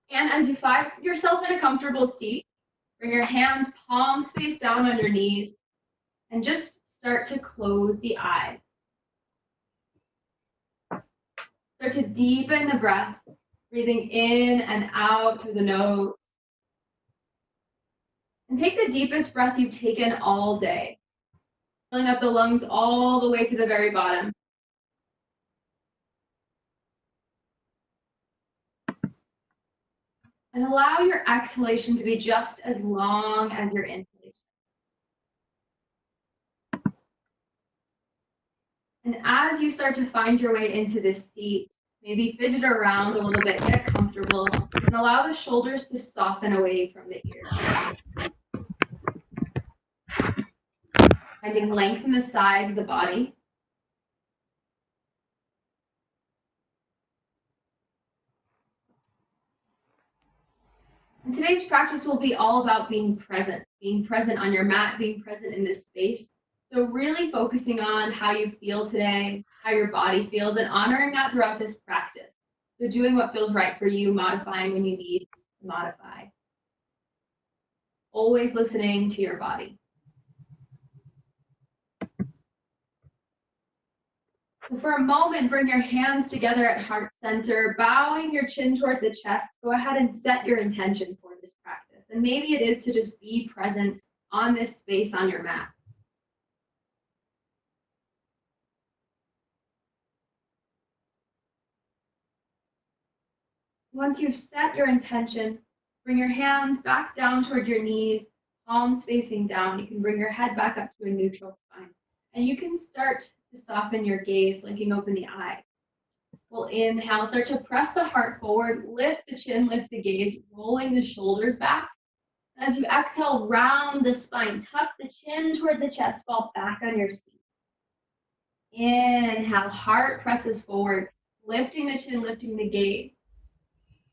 And as you find yourself in a comfortable seat, bring your hands palms face down on your knees and just start to close the eyes. Start to deepen the breath, breathing in and out through the nose. And take the deepest breath you've taken all day, filling up the lungs all the way to the very bottom. And allow your exhalation to be just as long as your inhalation. And as you start to find your way into this seat, maybe fidget around a little bit, get comfortable, and allow the shoulders to soften away from the ears. Finding length in the sides of the body. And today's practice will be all about being present on your mat, being present in this space. So really focusing on how you feel today, how your body feels, and honoring that throughout this practice. So doing what feels right for you, modifying when you need to modify. Always listening to your body. So for a moment, bring your hands together at heart center, bowing your chin toward the chest. Go ahead and set your intention for this practice. And maybe it is to just be present on this space on your mat. Once you've set your intention, bring your hands back down toward your knees, palms facing down. You can bring your head back up to a neutral spine. And you can start to soften your gaze, blinking open the eyes. We'll inhale, start to press the heart forward, lift the chin, lift the gaze, rolling the shoulders back. As you exhale, round the spine, tuck the chin toward the chest, fall back on your seat. Inhale, heart presses forward, lifting the chin, lifting the gaze.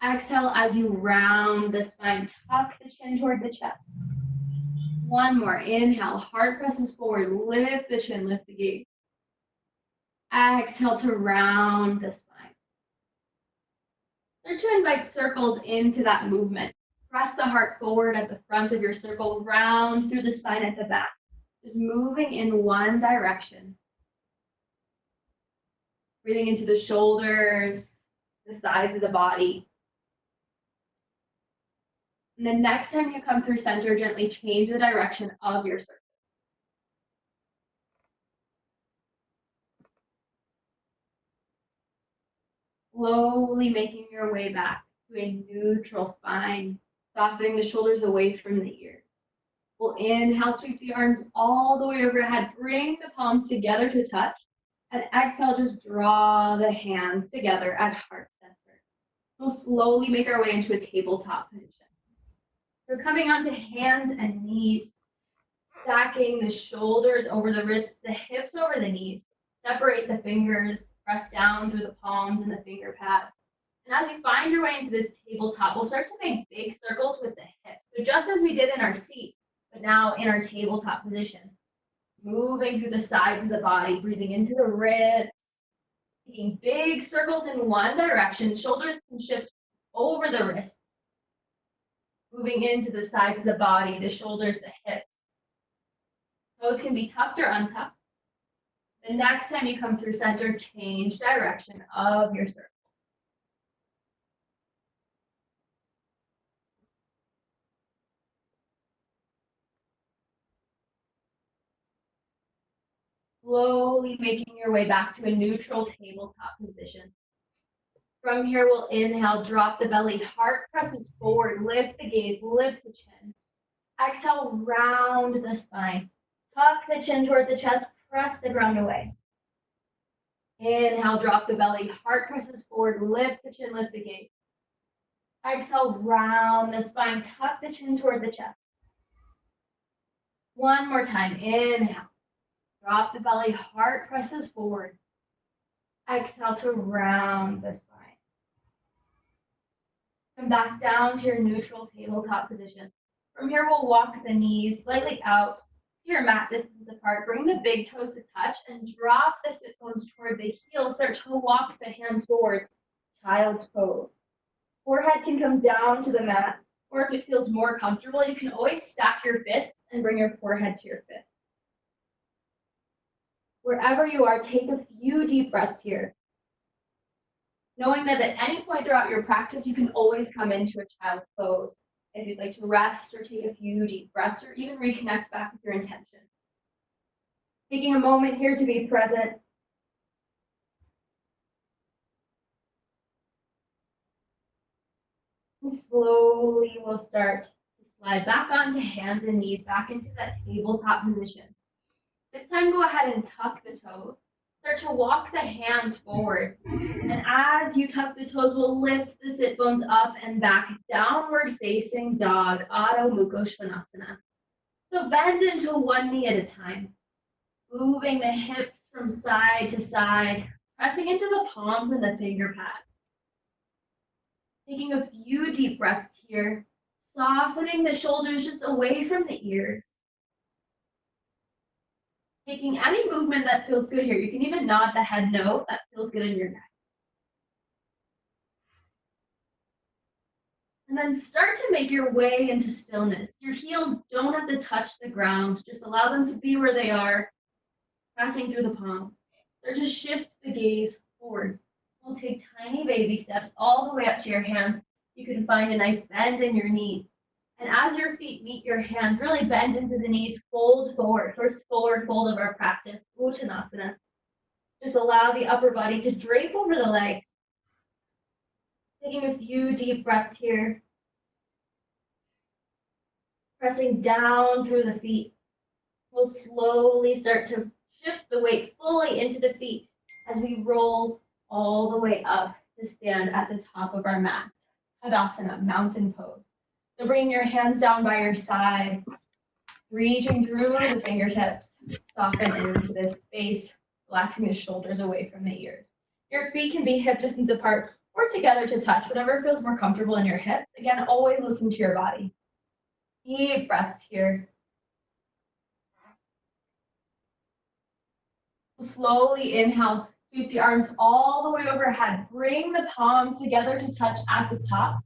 Exhale as you round the spine, tuck the chin toward the chest. One more, inhale, heart presses forward, lift the chin, lift the gaze. Exhale to round the spine. Start to invite circles into that movement. Press the heart forward at the front of your circle, round through the spine at the back. Just moving in one direction. Breathing into the shoulders, the sides of the body. And then next time you come through center, gently change the direction of your circle. Slowly making your way back to a neutral spine, softening the shoulders away from the ears. We'll inhale, sweep the arms all the way overhead, bring the palms together to touch, and exhale, just draw the hands together at heart center. We'll slowly make our way into a tabletop position. So coming onto hands and knees, stacking the shoulders over the wrists, the hips over the knees, separate the fingers, press down through the palms and the finger pads. And as you find your way into this tabletop, we'll start to make big circles with the hips. So just as we did in our seat, but now in our tabletop position, moving through the sides of the body, breathing into the ribs, taking big circles in one direction. Shoulders can shift over the wrists, moving into the sides of the body, the shoulders, the hips. Toes can be tucked or untucked. The next time you come through center, change direction of your circle. Slowly making your way back to a neutral tabletop position. From here, we'll inhale, drop the belly, heart presses forward, lift the gaze, lift the chin. Exhale, round the spine. Tuck the chin toward the chest, press the ground away. Inhale, drop the belly, heart presses forward, lift the chin, lift the gaze. Exhale, round the spine, tuck the chin toward the chest. One more time, inhale. Drop the belly, heart presses forward. Exhale to round the spine. Come back down to your neutral tabletop position. From here, we'll walk the knees slightly out to your mat distance apart. Bring the big toes to touch and drop the sit bones toward the heels. Start to walk the hands forward. Child's pose. Forehead can come down to the mat, or if it feels more comfortable, you can always stack your fists and bring your forehead to your fists. Wherever you are, take a few deep breaths here. Knowing that at any point throughout your practice, you can always come into a child's pose if you'd like to rest or take a few deep breaths or even reconnect back with your intention. Taking a moment here to be present. And slowly we'll start to slide back onto hands and knees, back into that tabletop position. This time, go ahead and tuck the toes. Start to walk the hands forward. And as you tuck the toes, we'll lift the sit bones up and back, downward facing dog, Adho Mukha Svanasana. So bend into one knee at a time, moving the hips from side to side, pressing into the palms and the finger pads. Taking a few deep breaths here, softening the shoulders just away from the ears. Taking any movement that feels good here. You can even nod the head no if that feels good in your neck. And then start to make your way into stillness. Your heels don't have to touch the ground. Just allow them to be where they are, passing through the palms. Start to shift the gaze forward. We'll take tiny baby steps all the way up to your hands. You can find a nice bend in your knees. And as your feet meet your hands, really bend into the knees, fold forward. First forward fold of our practice, Uttanasana. Just allow the upper body to drape over the legs. Taking a few deep breaths here. Pressing down through the feet. We'll slowly start to shift the weight fully into the feet as we roll all the way up to stand at the top of our mat. Tadasana, mountain pose. So bringing your hands down by your side, reaching through the fingertips, soften into this space, relaxing the shoulders away from the ears. Your feet can be hip distance apart or together to touch, whatever feels more comfortable in your hips. Again, always listen to your body. Deep breaths here. Slowly inhale, sweep the arms all the way overhead. Bring the palms together to touch at the top.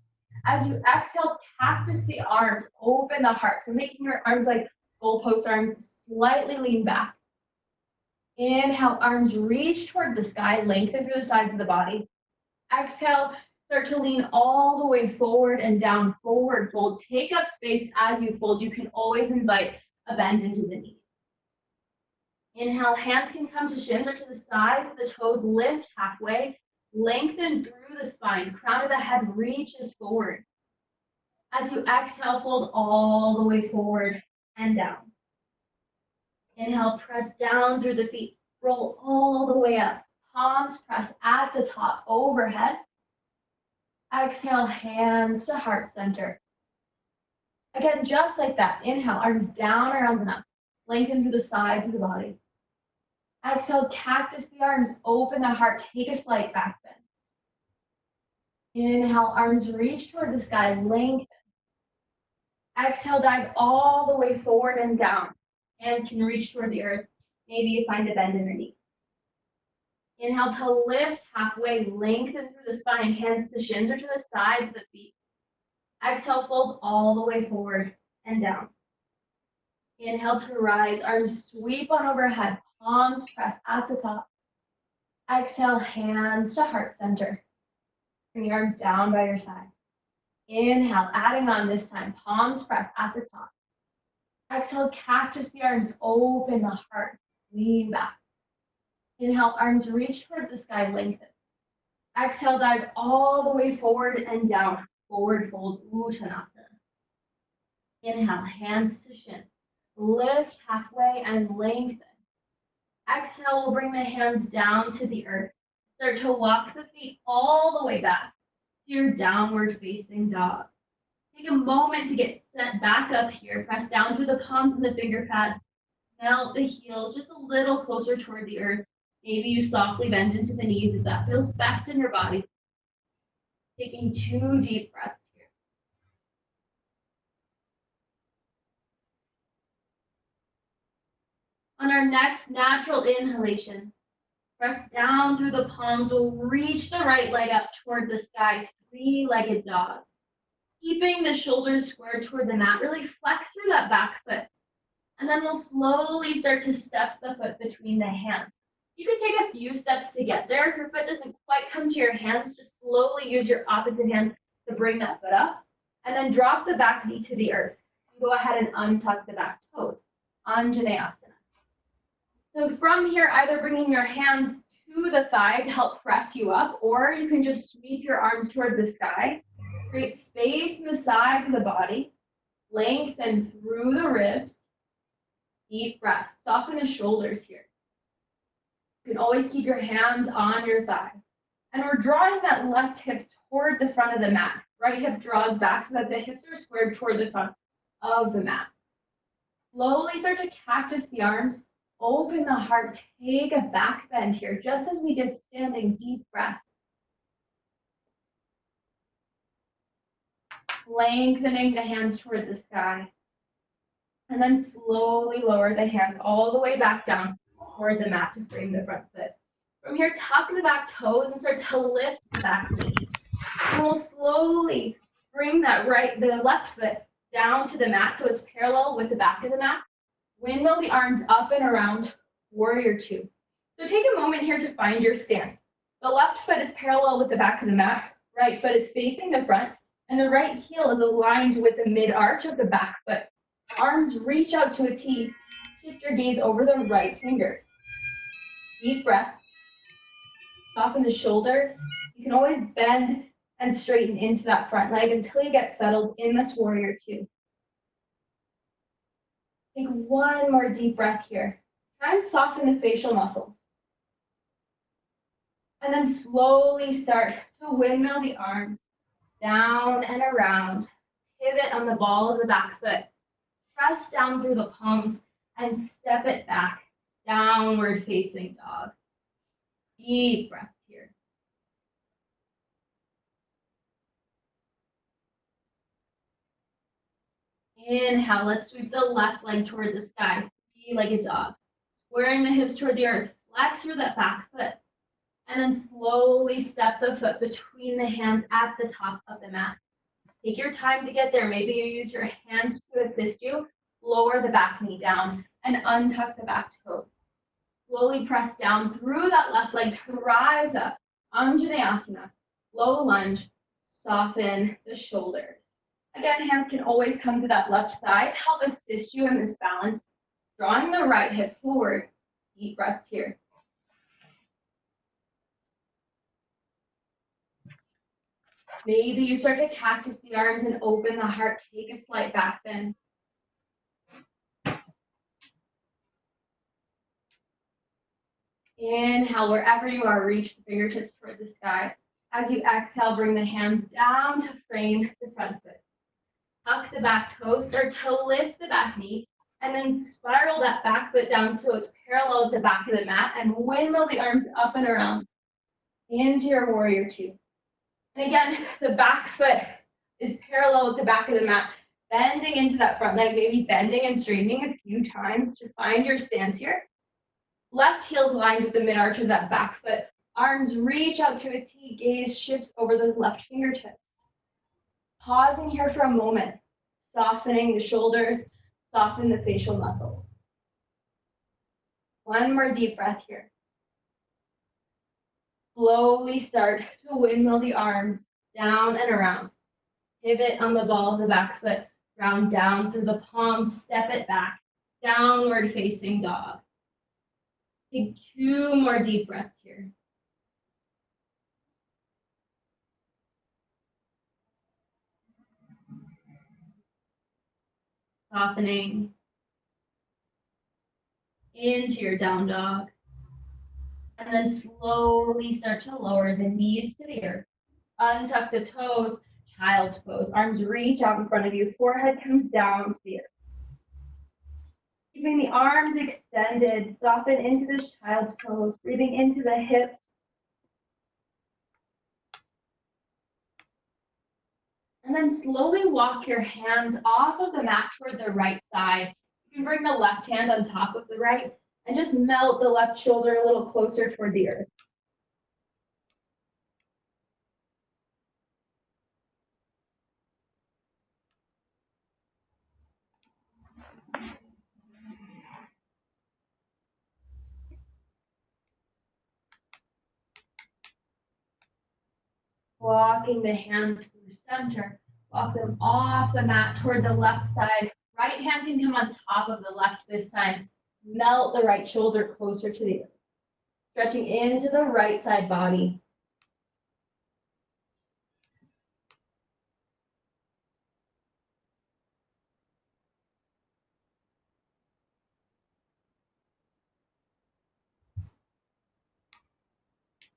As you exhale, cactus the arms, open the heart. So making your arms like goalpost arms, slightly lean back. Inhale, arms reach toward the sky, lengthen through the sides of the body. Exhale, start to lean all the way forward and down, forward fold. Take up space as you fold. You can always invite a bend into the knees. Inhale, hands can come to shins or to the sides of the toes, lift halfway, lengthen through the spine, crown of the head reaches forward. As you exhale, fold all the way forward and down. Inhale, press down through the feet, roll all the way up. Palms press at the top, overhead. Exhale, hands to heart center. Again, just like that. Inhale, arms down, around and up. Lengthen through the sides of the body. Exhale, cactus the arms, open the heart, take a slight back bend. Inhale, arms reach toward the sky, lengthen. Exhale, dive all the way forward and down. Hands can reach toward the earth. Maybe you find a bend in your knees. Inhale to lift halfway, lengthen through the spine, hands to shins or to the sides of the feet. Exhale, fold all the way forward and down. Inhale to rise, arms sweep on overhead, palms press at the top. Exhale, hands to heart center. Bring your arms down by your side. Inhale, adding on this time, palms press at the top. Exhale, cactus the arms, open the heart, lean back. Inhale, arms reach toward the sky, lengthen. Exhale, dive all the way forward and down, forward fold, Uttanasana. Inhale, hands to shins. Lift halfway and lengthen. Exhale, we'll bring the hands down to the earth. Start to walk the feet all the way back to your downward facing dog. Take a moment to get set back up here. Press down through the palms and the finger pads. Melt the heel just a little closer toward the earth. Maybe you softly bend into the knees if that feels best in your body. Taking 2 deep breaths here. On our next natural inhalation, press down through the palms. We'll reach the right leg up toward the sky. three-legged dog. Keeping the shoulders squared toward the mat, really flex through that back foot. And then we'll slowly start to step the foot between the hands. You can take a few steps to get there. If your foot doesn't quite come to your hands, just slowly use your opposite hand to bring that foot up. And then drop the back knee to the earth. Go ahead and untuck the back toes. Anjaneyasana. So from here, either bringing your hands to the thigh to help press you up, or you can just sweep your arms toward the sky. Create space in the sides of the body. Lengthen through the ribs. Deep breath. Soften the shoulders here. You can always keep your hands on your thigh. And we're drawing that left hip toward the front of the mat. Right hip draws back so that the hips are squared toward the front of the mat. Slowly start to cactus the arms. Open the heart. Take a back bend here, just as we did standing. Deep breath. Lengthening the hands toward the sky. And then slowly lower the hands all the way back down toward the mat to frame the front foot. From here, tuck the back toes and start to lift the back knee. And we'll slowly bring the left foot down to the mat so it's parallel with the back of the mat. Windmill the arms up and around, warrior two. So take a moment here to find your stance. The left foot is parallel with the back of the mat, right foot is facing the front, and the right heel is aligned with the mid-arch of the back foot. Arms reach out to a T. Shift your gaze over the right fingers. Deep breath. Soften the shoulders. You can always bend and straighten into that front leg until you get settled in this warrior two. Take one more deep breath here. Try and soften the facial muscles. And then slowly start to windmill the arms down and around. Pivot on the ball of the back foot. Press down through the palms and step it back. Downward facing dog. Deep breath here. Inhale, let's sweep the left leg toward the sky. Three-legged dog. Squaring the hips toward the earth. Flex through that back foot. And then slowly step the foot between the hands at the top of the mat. Take your time to get there. Maybe you use your hands to assist you. Lower the back knee down and untuck the back toes. Slowly press down through that left leg to rise up. Anjaneyasana. Low lunge. Soften the shoulders. Again, hands can always come to that left thigh to help assist you in this balance. Drawing the right hip forward. Deep breaths here. Maybe you start to cactus the arms and open the heart. Take a slight back bend. Inhale, wherever you are, reach the fingertips toward the sky. As you exhale, bring the hands down to frame the front foot. Tuck the back toes, start to lift the back knee, and then spiral that back foot down so it's parallel with the back of the mat, and windmill the arms up and around into your warrior two. And again, the back foot is parallel with the back of the mat, bending into that front leg, maybe bending and straightening a few times to find your stance here. Left heel's aligned with the mid-arch of that back foot. Arms reach out to a T, gaze shifts over those left fingertips. Pausing here for a moment, softening the shoulders, soften the facial muscles. One more deep breath here. Slowly start to windmill the arms down and around. Pivot on the ball of the back foot, round down through the palms, step it back, downward facing dog. Take two more deep breaths here. Softening into your down dog. And then slowly start to lower the knees to the earth. Untuck the toes, child's pose. Arms reach out in front of you, forehead comes down to the earth. Keeping the arms extended, soften into this child's pose, breathing into the hips. And then slowly walk your hands off of the mat toward the right side. You can bring the left hand on top of the right and just melt the left shoulder a little closer toward the earth. Walking the hands through center. Walk them off the mat toward the left side. Right hand can come on top of the left this time. Melt the right shoulder closer to the earth. Stretching into the right side body.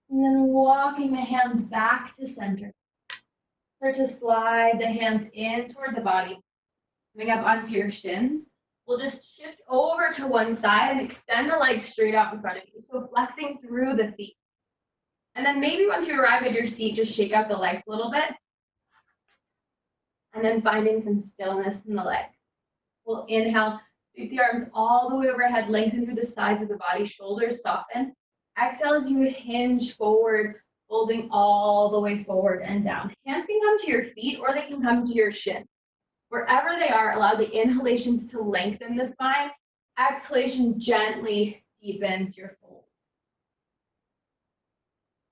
And then walking the hands back to center. Start to slide the hands in toward the body. Coming up onto your shins. We'll just shift over to one side and extend the legs straight out in front of you. So flexing through the feet. And then maybe once you arrive at your seat, just shake out the legs a little bit. And then finding some stillness in the legs. We'll inhale, sweep the arms all the way overhead, lengthen through the sides of the body, shoulders soften. Exhale as you hinge forward, folding all the way forward and down. Hands can come to your feet or they can come to your shin. Wherever they are, allow the inhalations to lengthen the spine. Exhalation gently deepens your fold.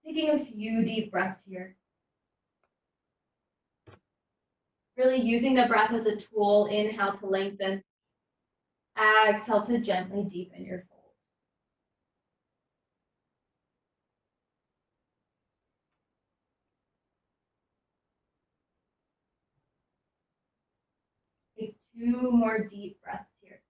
Taking a few deep breaths here. Really using the breath as a tool. Inhale to lengthen. Exhale to gently deepen your fold. Take 2 more deep breaths here.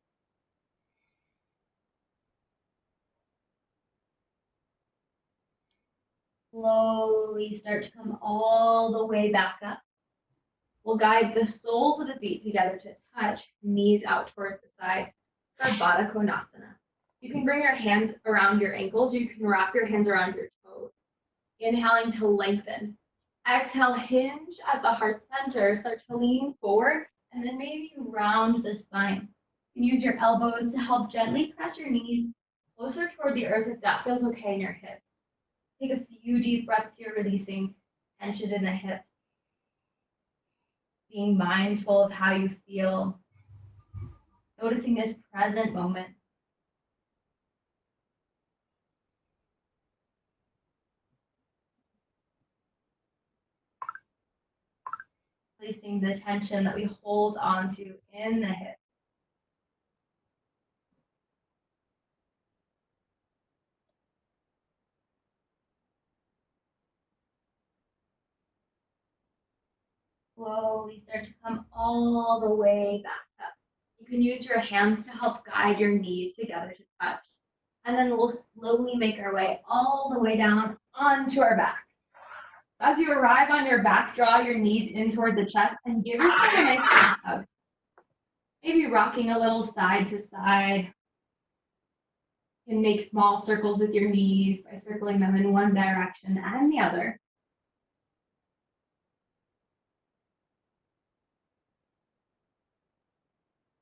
Slowly start to come all the way back up. We'll guide the soles of the feet together to touch, knees out towards the side for Baddha Konasana. You can bring your hands around your ankles. You can wrap your hands around your toes. Inhaling to lengthen. Exhale, hinge at the heart center. Start to lean forward, and then maybe round the spine. You can use your elbows to help gently press your knees closer toward the earth if that feels okay in your hips. Take a few deep breaths here, releasing tension in the hips. Being mindful of how you feel. Noticing this present moment. Releasing the tension that we hold onto in the hips. Slowly start to come all the way back up. You can use your hands to help guide your knees together to touch. And then we'll slowly make our way all the way down onto our backs. As you arrive on your back, draw your knees in toward the chest and give yourself a nice back hug. Maybe rocking a little side to side. You can make small circles with your knees by circling them in one direction and the other.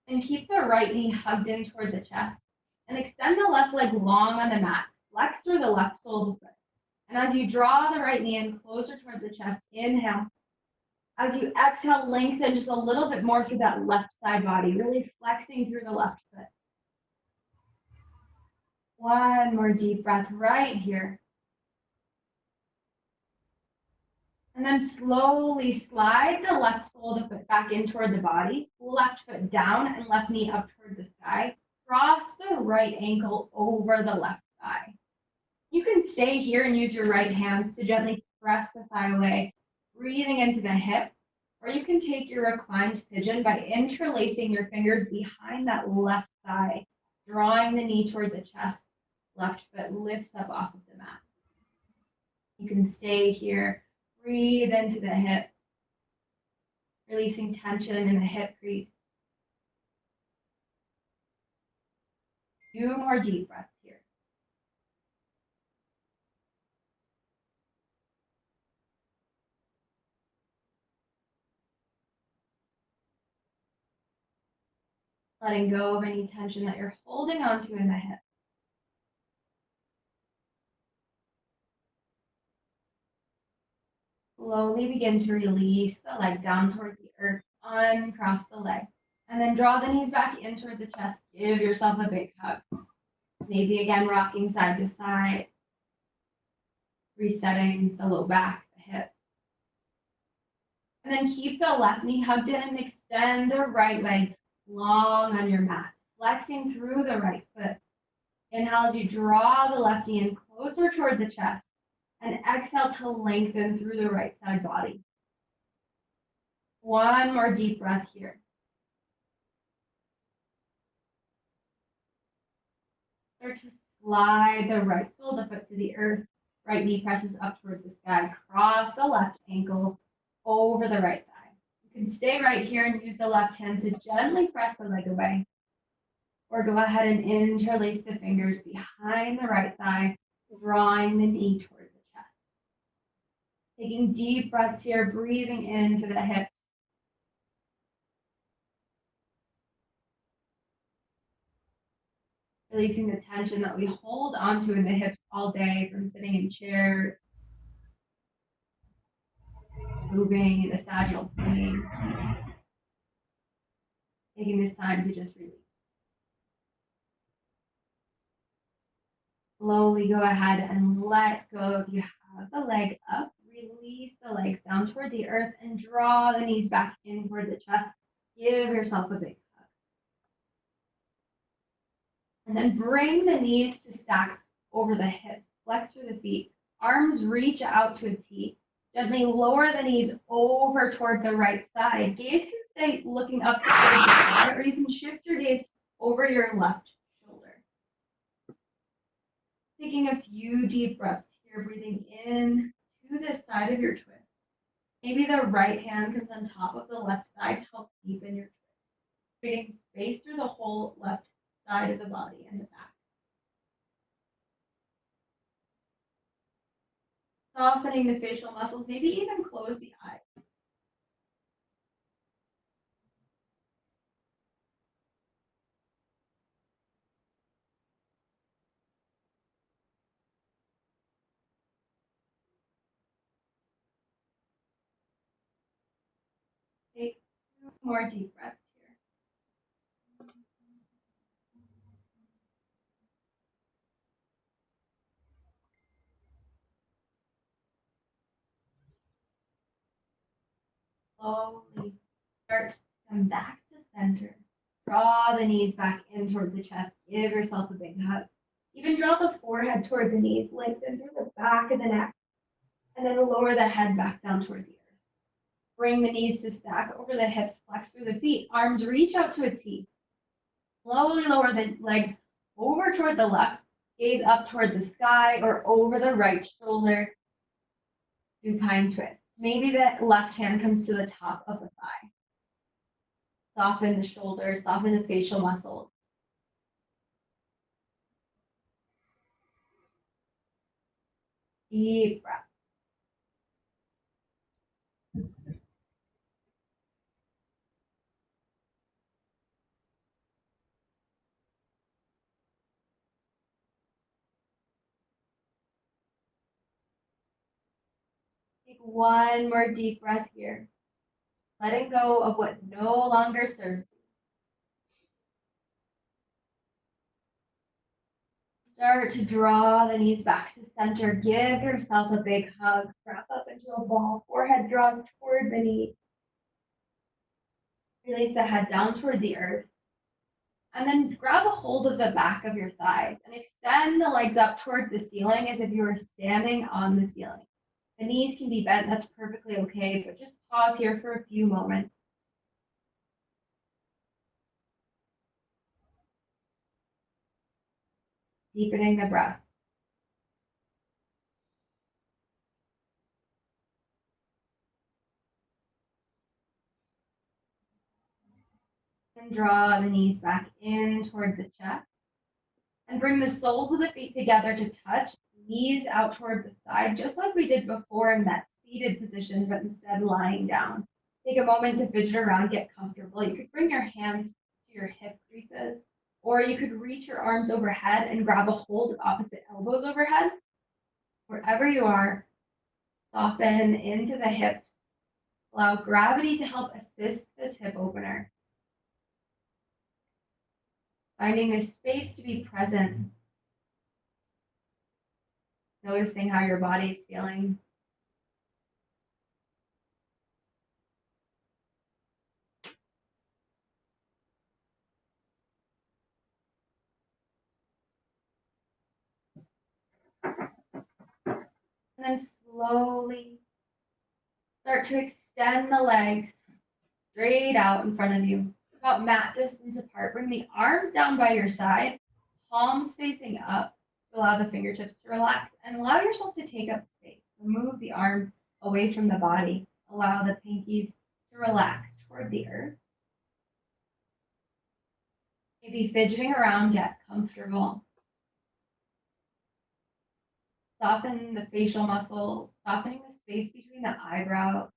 And keep the right knee hugged in toward the chest. And extend the left leg long on the mat. Flex through the left sole of the foot. And as you draw the right knee in closer toward the chest, inhale. As you exhale, lengthen just a little bit more through that left side body, really flexing through the left foot. One more deep breath right here. And then slowly slide the left sole of the foot back in toward the body. Left foot down and left knee up toward the sky. Cross the right ankle over the left thigh. You can stay here and use your right hands to gently press the thigh away, breathing into the hip. Or you can take your reclined pigeon by interlacing your fingers behind that left thigh, drawing the knee toward the chest. Left foot lifts up off of the mat. You can stay here. Breathe into the hip, releasing tension in the hip crease. 2 more deep breaths here. Letting go of any tension that you're holding onto in the hip. Slowly begin to release the leg down toward the earth, uncross the legs, and then draw the knees back in toward the chest. Give yourself a big hug. Maybe again, rocking side to side, resetting the low back, the hips. And then keep the left knee hugged in and extend the right leg long on your mat, flexing through the right foot. Inhale as you draw the left knee in closer toward the chest, and exhale to lengthen through the right side body. One more deep breath here. Start to slide the right sole of the foot to the earth. Right knee presses up toward the sky. Cross the left ankle over the right thigh. You can stay right here and use the left hand to gently press the leg away. Or go ahead and interlace the fingers behind the right thigh, drawing the knee toward the chest. Taking deep breaths here, breathing into the hips. Releasing the tension that we hold onto in the hips all day from sitting in chairs, moving into sagittal plane. Taking this time to just release. Slowly go ahead and let go. If you have the leg up, release the legs down toward the earth and draw the knees back in toward the chest. Give yourself a big hug. And then bring the knees to stack over the hips. Flex through the feet. Arms reach out to a T. Gently lower the knees over toward the right side. Gaze can stay looking up toward the sky, or you can shift your gaze over your left shoulder. Taking a few deep breaths here, breathing in to the side of your twist. Maybe the right hand comes on top of the left thigh to help deepen your twist, creating space through the whole left side of the body and the back. Softening the facial muscles, maybe even close the eyes. Take 2 more deep breaths here. Slowly start to come back to center. Draw the knees back in toward the chest. Give yourself a big hug. Even draw the forehead toward the knees. Lengthen through the back of the neck. And then lower the head back down toward the earth. Bring the knees to stack over the hips. Flex through the feet. Arms reach out to a T. Slowly lower the legs over toward the left. Gaze up toward the sky or over the right shoulder. Supine twist. Maybe the left hand comes to the top of the thigh. Soften the shoulders, soften the facial muscles. Deep breath. Take one more deep breath here. Letting go of what no longer serves you. Start to draw the knees back to center. Give yourself a big hug. Wrap up into a ball. Forehead draws toward the knee. Release the head down toward the earth. And then grab a hold of the back of your thighs and extend the legs up toward the ceiling as if you were standing on the ceiling. The knees can be bent, that's perfectly okay, but just pause here for a few moments. Deepening the breath. And draw the knees back in toward the chest. And bring the soles of the feet together to touch, knees out toward the side, just like we did before in that seated position, but instead lying down. Take a moment to fidget around, get comfortable. You could bring your hands to your hip creases, or you could reach your arms overhead and grab a hold of opposite elbows overhead. Wherever you are, soften into the hips. Allow gravity to help assist this hip opener. Finding this space to be present. Noticing how your body is feeling. And then slowly start to extend the legs straight out in front of you, about mat distance apart. Bring the arms down by your side, palms facing up to allow the fingertips to relax, and allow yourself to take up space. Move the arms away from the body. Allow the pinkies to relax toward the earth. Maybe fidgeting around, get comfortable. Soften the facial muscles, softening the space between the eyebrows.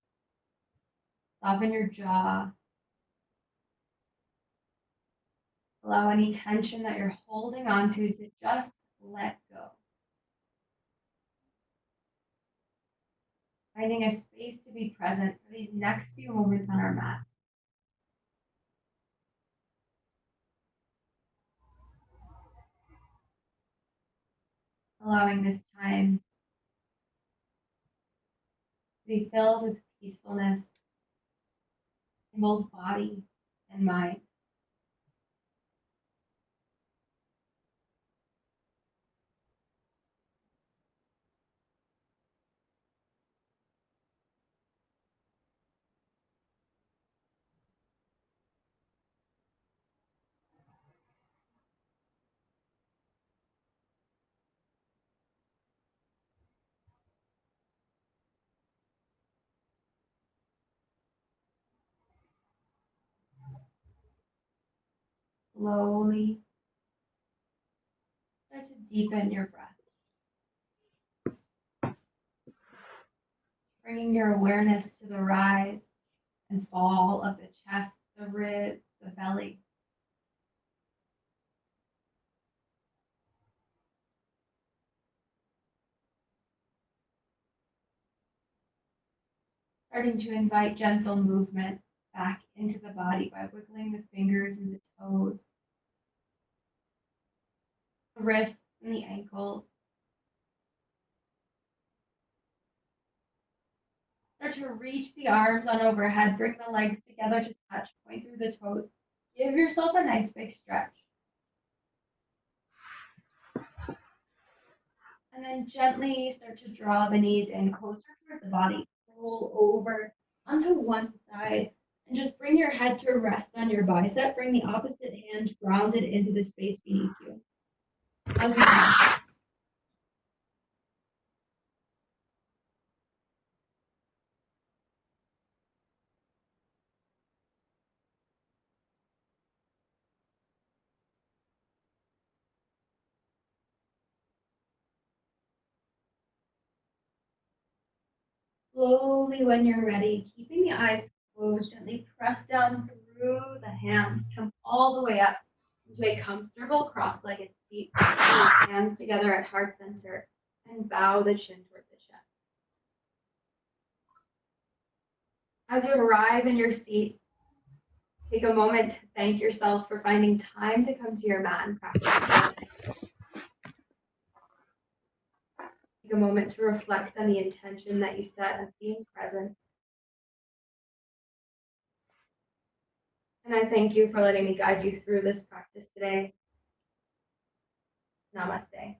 Soften your jaw. Allow any tension that you're holding on to just let go. Finding a space to be present for these next few moments on our mat. Allowing this time to be filled with peacefulness in both body and mind. Slowly start to deepen your breath. Bringing your awareness to the rise and fall of the chest, the ribs, the belly. Starting to invite gentle movement back into the body by wiggling the fingers and the toes, the wrists and the ankles. Start to reach the arms on overhead, bring the legs together to touch, point through the toes. Give yourself a nice big stretch. And then gently start to draw the knees in closer toward the body. Roll over onto one side and just bring your head to rest on your bicep. Bring the opposite hand grounded into the space beneath you. As we can. Slowly, when you're ready, keeping the eyes closed, gently press down through the hands. Come all the way up into a comfortable cross-legged seat. Hands together at heart center and bow the chin toward the chest. As you arrive in your seat, take a moment to thank yourself for finding time to come to your mat and practice. Take a moment to reflect on the intention that you set of being present. And I thank you for letting me guide you through this practice today. Namaste.